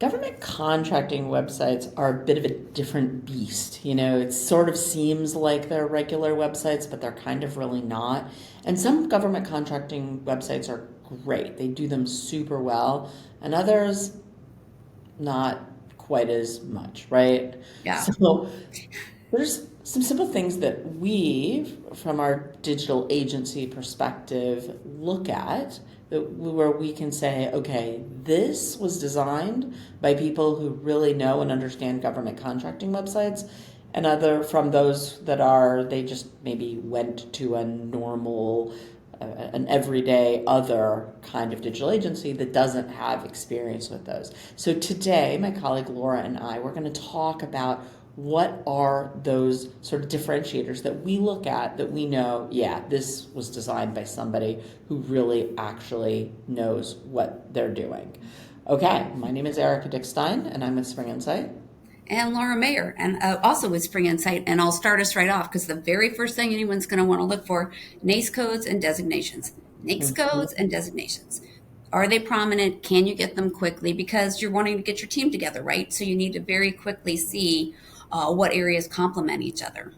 Government contracting websites are a bit of a different beast. It sort of seems like they're regular websites, but they're kind of really not. And some government contracting websites are great, they do them super well, and others, not quite as much, right? Yeah. So there's some simple things that we, from our digital agency perspective, look at where we can say, okay, this was designed by people who really know and understand government contracting websites, and other from those that are they just maybe went to a normal an everyday other kind of digital agency that doesn't have experience with those. So today, my colleague Laura and I, we're going to talk about what are those sort of differentiators that we look at that we know, yeah, this was designed by somebody who really actually knows what they're doing. Okay, my name is Erica Dickstein, and I'm with Spring Insight. And Laura Mayer, and also with Spring Insight. And I'll start us right off because the very first thing anyone's going to want to look for NAICS codes and designations. NAICS codes Mhm. and designations. Are they prominent? Can you get them quickly? Because you're wanting to get your team together, right? So you need to very quickly see what areas complement each other.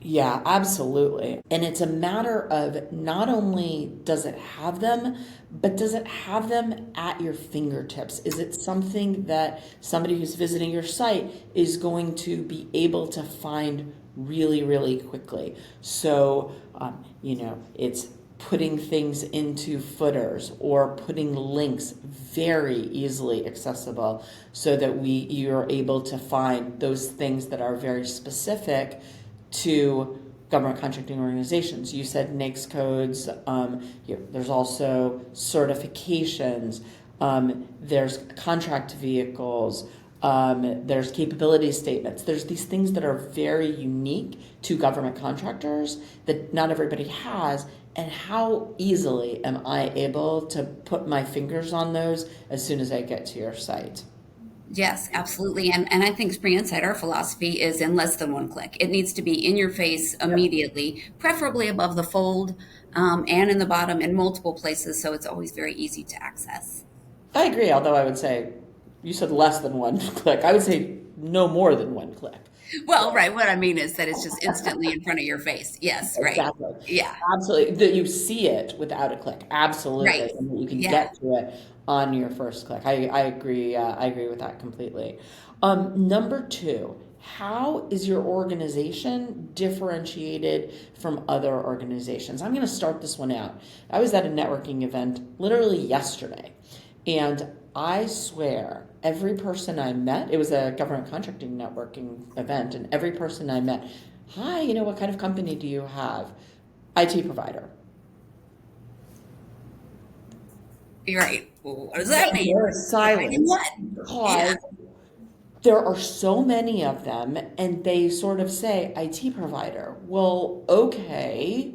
Yeah, absolutely. And it's a matter of not only does it have them, but does it have them at your fingertips? Is it something that somebody who's visiting your site is going to be able to find really, really quickly? So, it's putting things into footers or putting links very easily accessible so that you're able to find those things that are very specific to government contracting organizations. You said NAICS codes. There's also certifications. There's contract vehicles. There's capability statements. There's these things that are very unique to government contractors that not everybody has. And how easily am I able to put my fingers on those as soon as I get to your site? Yes, absolutely. And I think Spring Insight, our philosophy is in less than one click. It needs to be in your face Yep. immediately, preferably above the fold and in the bottom in multiple places. So it's always very easy to access. I agree, although I would say you said less than one click. I would say no more than one click. Well, right. What I mean is that it's just instantly in front of your face. Yes, right. Exactly. Yeah, Absolutely. That you see it without a click. Absolutely. right. And that you can Yeah. get to it on your first click. I agree. I agree with that completely. Number two, how is your organization differentiated from other organizations? I'm going to start this one out. I was at a networking event literally yesterday, and I swear every person I met, it was a government contracting networking event, and every person I met, hi, what kind of company do you have? IT provider. You're right. Well, what does that mean? There is Providing silence what? Yeah. because there are so many of them, and they sort of say IT provider. Well, okay,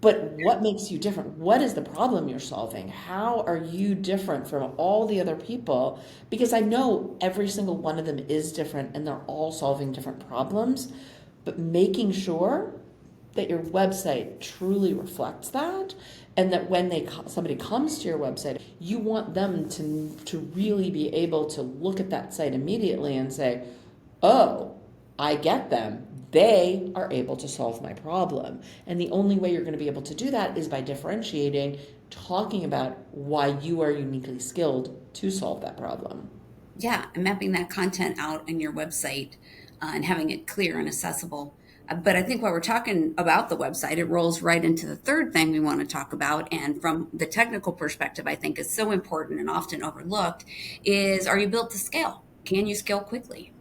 but what makes you different? What is the problem you're solving? How are you different from all the other people? Because I know every single one of them is different and they're all solving different problems, but making sure that your website truly reflects that, and that when somebody comes to your website, you want them to really be able to look at that site immediately and say, oh, I get them. They are able to solve my problem. And the only way you're going to be able to do that is by differentiating, talking about why you are uniquely skilled to solve that problem. Yeah, and mapping that content out in your website and having it clear and accessible. But I think while we're talking about the website, it rolls right into the third thing we want to talk about. And from the technical perspective, I think is so important and often overlooked is, are you built to scale? Can you scale quickly?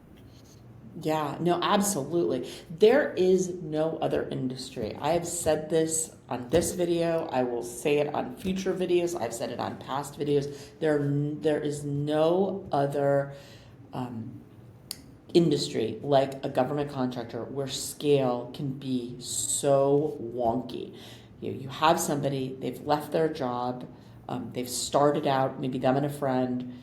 Yeah, no, absolutely. There is no other industry. I have said this on this video. I will say it on future videos. I've said it on past videos. There is no other um, industry like a government contractor where scale can be so wonky. You have somebody, they've left their job, they've started out, maybe them and a friend,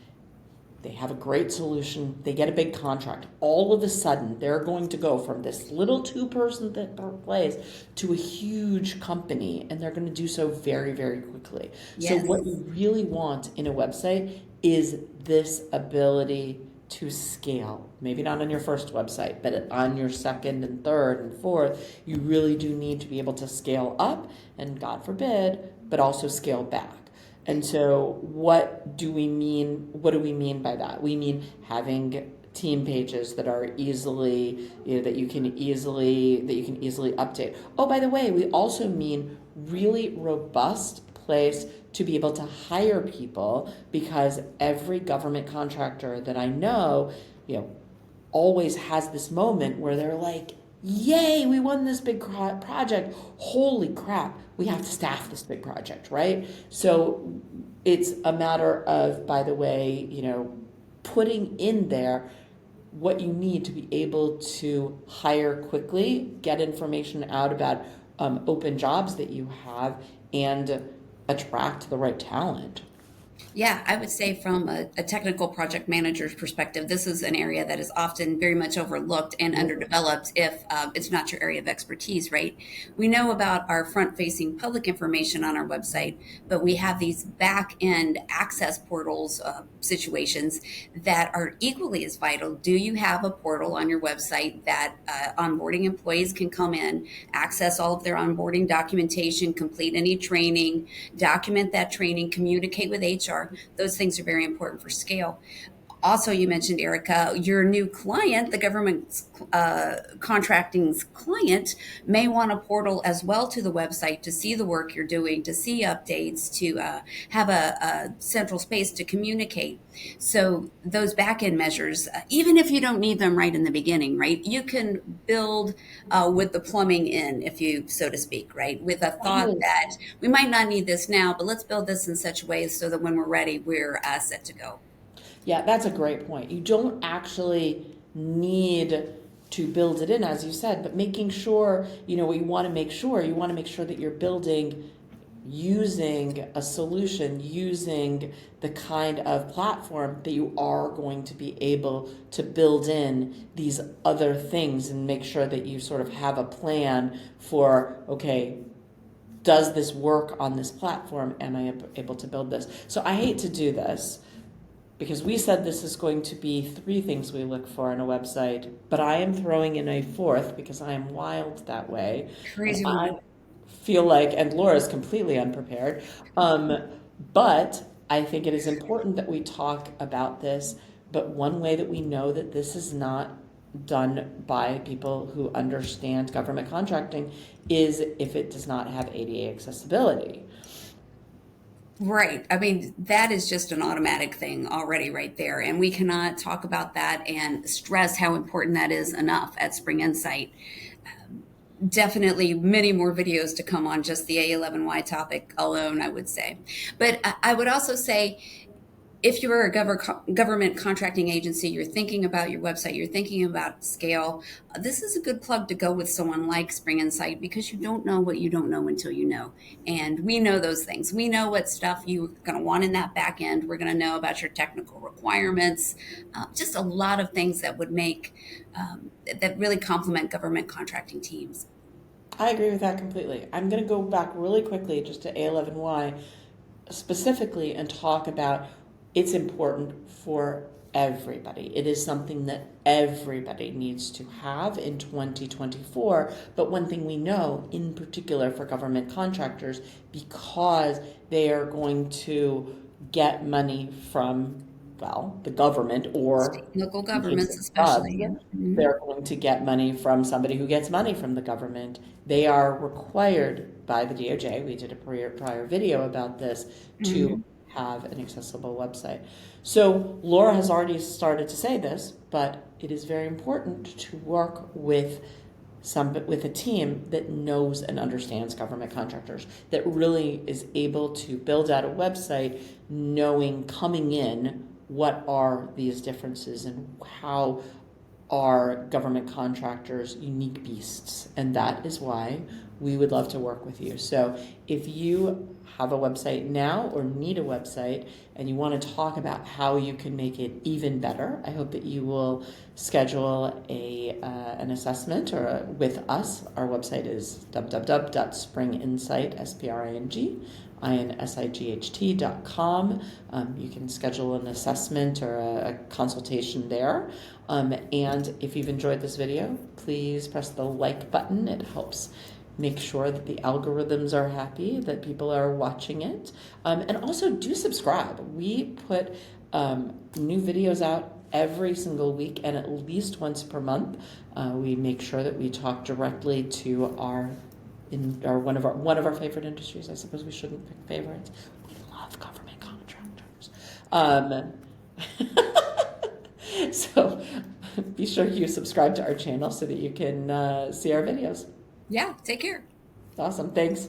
they have a great solution, they get a big contract. All of a sudden, they're going to go from this little two-person place to a huge company, and they're going to do so very, very quickly. So Yes. what you really want in a website is this ability to scale. Maybe not on your first website, but on your second and third and fourth, you really do need to be able to scale up and, God forbid, but also scale back. And so what do we mean? What do we mean by that? We mean having team pages that are easily, that you can easily update. Oh, by the way, we also mean really robust place to be able to hire people, because every government contractor that I know, always has this moment where they're like, yay, we won this big project. Holy crap, we have to staff this big project, right? So it's a matter of, by the way, putting in there what you need to be able to hire quickly, get information out about open jobs that you have, and attract the right talent. Yeah, I would say from a technical project manager's perspective, this is an area that is often very much overlooked and underdeveloped if it's not your area of expertise, right? We know about our front facing public information on our website, but we have these back end access portals situations that are equally as vital. Do you have a portal on your website that onboarding employees can come in, access all of their onboarding documentation, complete any training, document that training, communicate with HR? Those things are very important for scale. Also, you mentioned, Erica, your new client, the government contracting's client, may want a portal as well to the website to see the work you're doing, to see updates, to have a central space to communicate. So those back end measures, even if you don't need them right in the beginning, right, you can build with the plumbing in, if you so to speak, right, with a thought that we might not need this now, but let's build this in such a way so that when we're ready, we're set to go. Yeah, that's a great point. You don't actually need to build it in, as you said, but making sure, you want to make sure that you're building using a solution, using the kind of platform that you are going to be able to build in these other things, and make sure that you sort of have a plan for, okay, does this work on this platform? Am I able to build this? So I hate to do this, because we said this is going to be 3 things we look for in a website, but I am throwing in a 4th because I am wild that way. And Crazy I woman. feel like, and Laura's completely unprepared, but I think it is important that we talk about this. But one way that we know that this is not done by people who understand government contracting is if it does not have ADA accessibility. Right. I mean, that is just an automatic thing already right there. And we cannot talk about that and stress how important that is enough at Spring Insight. Definitely many more videos to come on just the A11Y topic alone, I would say. But I would also say, if you're a government contracting agency, you're thinking about your website, you're thinking about scale, this is a good plug to go with someone like Spring Insight, because you don't know what you don't know until you know. And we know those things. We know what stuff you're going to want in that back end. We're going to know about your technical requirements, just a lot of things that would make, that really complement government contracting teams. I agree with that completely. I'm going to go back really quickly just to A11Y specifically and talk about it's important for everybody. It is something that everybody needs to have in 2024. But one thing we know, in particular for government contractors, because they are going to get money from, well, the government, or State and local in case governments, of especially. subs, Yeah. Mhm. they're going to get money from somebody who gets money from the government. They are required by the DOJ, we did a prior video about this, to Mhm. have an accessible website. So Laura has already started to say this, but it is very important to work with a team that knows and understands government contractors, that really is able to build out a website knowing coming in what are these differences and how are government contractors unique beasts. And that is why we would love to work with you. So if you have a website now or need a website and you want to talk about how you can make it even better, I hope that you will schedule an assessment with us. Our website is www.springinsight.com. You can schedule an assessment or a consultation there. And if you've enjoyed this video, please press the like button. It helps make sure that the algorithms are happy, that people are watching it. And also do subscribe. We put new videos out every single week and at least once per month. We make sure that we talk directly to one of our favorite industries. I suppose we shouldn't pick favorites. We love government contractors. So be sure you subscribe to our channel so that you can see our videos. Yeah, take care. Awesome. Thanks.